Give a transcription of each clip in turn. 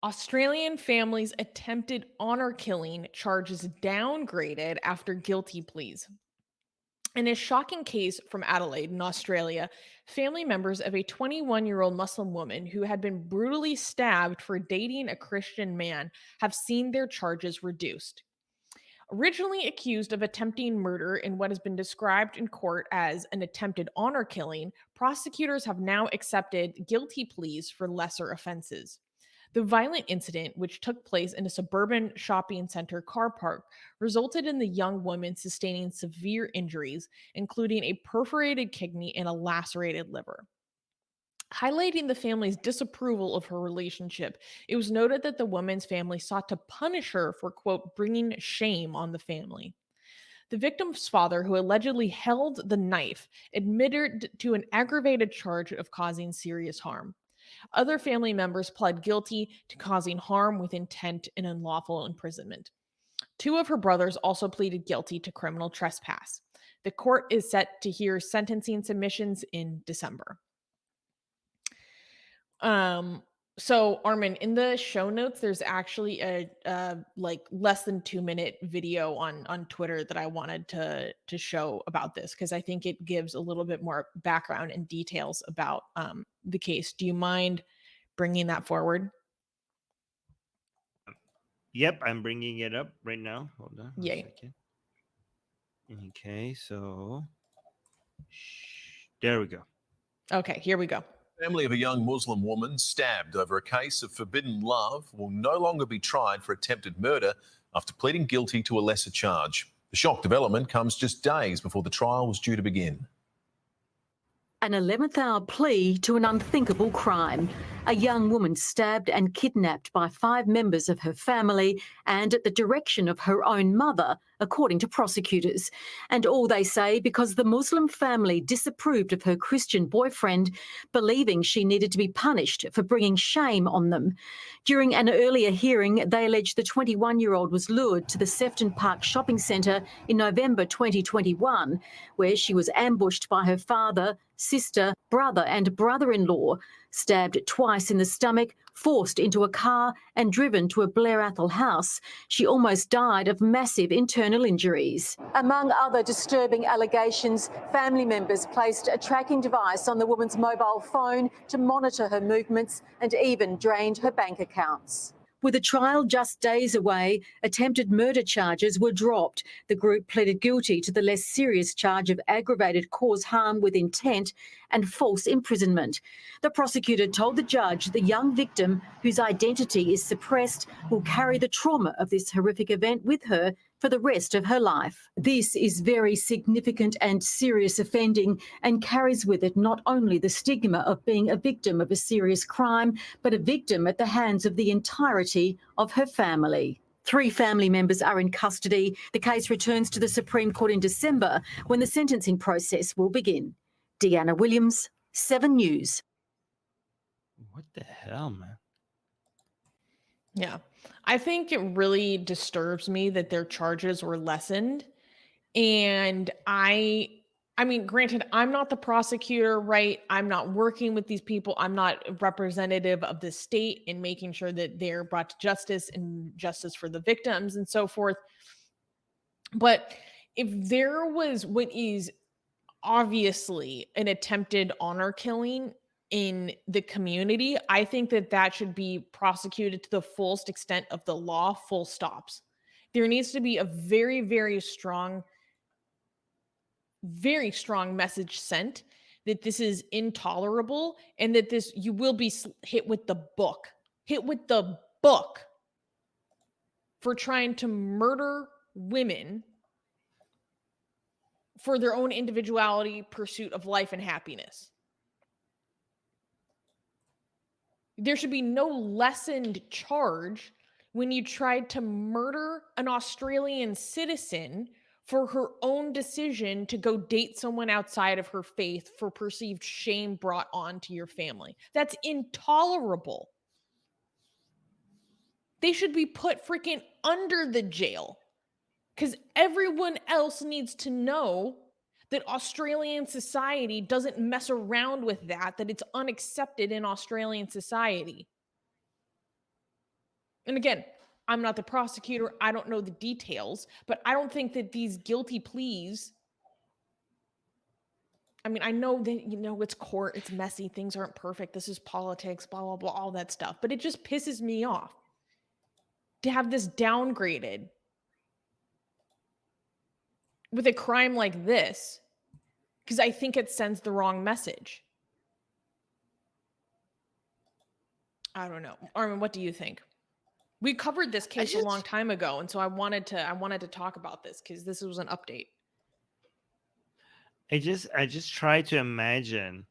Australian family's attempted honor killing charges downgraded after guilty pleas. In a shocking case from Adelaide in Australia, family members of a 21-year-old Muslim woman who had been brutally stabbed for dating a Christian man have seen their charges reduced. Originally accused of attempting murder in what has been described in court as an attempted honor killing, prosecutors have now accepted guilty pleas for lesser offenses. The violent incident, which took place in a suburban shopping center car park, resulted in the young woman sustaining severe injuries, including a perforated kidney and a lacerated liver. Highlighting the family's disapproval of her relationship, it was noted that the woman's family sought to punish her for, quote, bringing shame on the family. The victim's father, who allegedly held the knife, admitted to an aggravated charge of causing serious harm. Other family members pled guilty to causing harm with intent and unlawful imprisonment. Two of her brothers also pleaded guilty to criminal trespass. The court is set to hear sentencing submissions in December. Um, so Armin, in the show notes, there's actually a like less than 2 minute video on Twitter that I wanted to show about this because I think it gives a little bit more background and details about the case. Do you mind bringing that forward? Yep, I'm bringing it up right now. Hold on one Yay. second. Okay, so there we go. Okay, here we go. Family of a young Muslim woman stabbed over a case of forbidden love will no longer be tried for attempted murder after pleading guilty to a lesser charge. The shock development comes just days before the trial was due to begin. An 11th hour plea to an unthinkable crime. A young woman stabbed and kidnapped by 5 members of her family and at the direction of her own mother, according to prosecutors. And all they say because the Muslim family disapproved of her Christian boyfriend, believing she needed to be punished for bringing shame on them. During an earlier hearing, they alleged the 21-year-old was lured to the Sefton Park shopping centre in November 2021, where she was ambushed by her father, sister, brother and brother-in-law, stabbed twice in the stomach, forced into a car and driven to a Blair Athol house. She almost died of massive internal injuries. Among other disturbing allegations, family members placed a tracking device on the woman's mobile phone to monitor her movements and even drained her bank accounts. With the trial just days away, attempted murder charges were dropped. The group pleaded guilty to the less serious charge of aggravated cause harm with intent and false imprisonment. The prosecutor told the judge the young victim, whose identity is suppressed, will carry the trauma of this horrific event with her for the rest of her life. This is very significant and serious offending and carries with it not only the stigma of being a victim of a serious crime, but a victim at the hands of the entirety of her family. 3 family members are in custody. The case returns to the Supreme Court in December when the sentencing process will begin. Deanna Williams, 7 News. What the hell, man? Yeah. I think it really disturbs me that their charges were lessened. And I mean, granted, I'm not the prosecutor, right? I'm not working with these people. I'm not a representative of the state in making sure that they're brought to justice and justice for the victims and so forth. But if there was what is obviously an attempted honor killing in the community, I think that that should be prosecuted to the fullest extent of the law, full stops. There needs to be a very, very strong message sent that this is intolerable and that this you will be hit with the book for trying to murder women for their own individuality, pursuit of life and happiness. There should be no lessened charge when you tried to murder an Australian citizen for her own decision to go date someone outside of her faith for perceived shame brought on to your family. That's intolerable. They should be put freaking under the jail because everyone else needs to know that Australian society doesn't mess around with that it's unaccepted in Australian society. And again, I'm not the prosecutor. I don't know the details, but I don't think that these guilty pleas, I mean, I know that, it's court, it's messy, things aren't perfect, this is politics, blah, blah, blah, all that stuff. But it just pisses me off to have this downgraded with a crime like this, because I think it sends the wrong message. I don't know. Armin, what do you think? We covered this case a long time ago, and so I wanted to talk about this because this was an update. I just try to imagine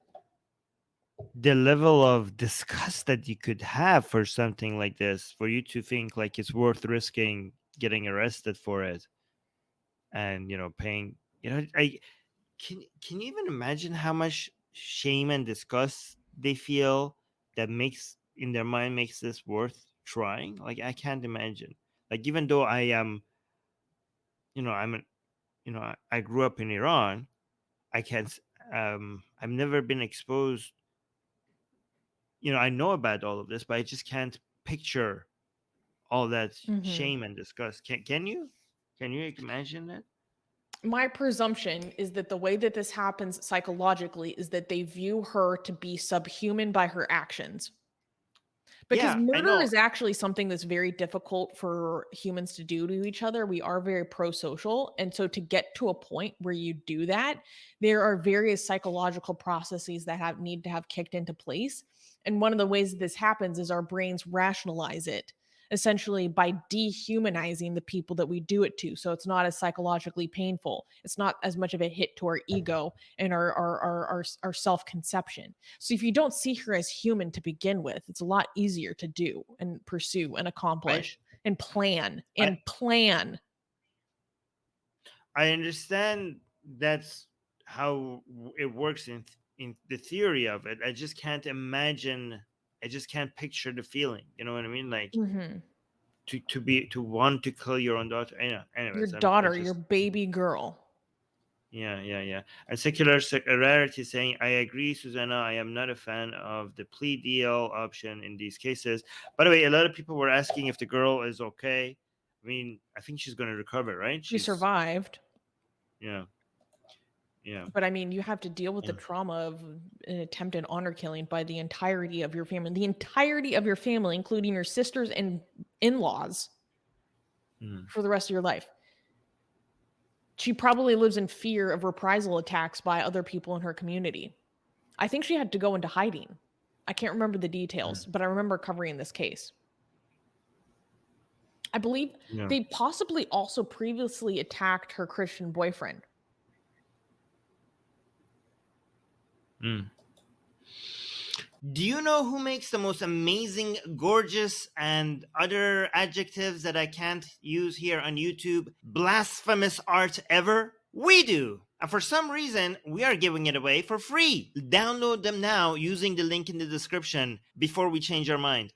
the level of disgust that you could have for something like this, for you to think like it's worth risking getting arrested for it, and paying. I can you even imagine how much shame and disgust they feel that makes in their mind makes this worth trying? Like, I can't imagine. Like, even though I am, I grew up in Iran. I can't. I've never been exposed. I know about all of this, but I just can't picture all that shame and disgust. Can you? Can you imagine that? My presumption is that the way that this happens psychologically is that they view her to be subhuman by her actions. Because Yeah, I murder know. is actually something that's very difficult for humans to do to each other. We are very pro-social. And so to get to a point where you do that, there are various psychological processes that need to have kicked into place. And one of the ways that this happens is our brains rationalize it, essentially by dehumanizing the people that we do it to. So it's not as psychologically painful. It's not as much of a hit to our ego and our self-conception. So if you don't see her as human to begin with, it's a lot easier to do and pursue and accomplish and plan and plan. I understand that's how it works in the theory of it. I just can't imagine. I just can't picture the feeling. You know what I mean? Like, to want to kill your own daughter. Anyways, Your daughter, your baby girl. Yeah. And secular rarity saying, I agree, Susanna. I am not a fan of the plea deal option in these cases. By the way, a lot of people were asking if the girl is okay. I mean, I think she's going to recover, right? She survived. Yeah. But I mean, you have to deal with the trauma of an attempted honor killing by the entirety of your family, including your sisters and in-laws, for the rest of your life. She probably lives in fear of reprisal attacks by other people in her community. I think she had to go into hiding. I can't remember the details, but I remember covering this case. I believe they possibly also previously attacked her Christian boyfriend. Do you know who makes the most amazing, gorgeous, and other adjectives that I can't use here on YouTube, blasphemous art ever? We do! And for some reason, we are giving it away for free. Download them now using the link in the description before we change our mind.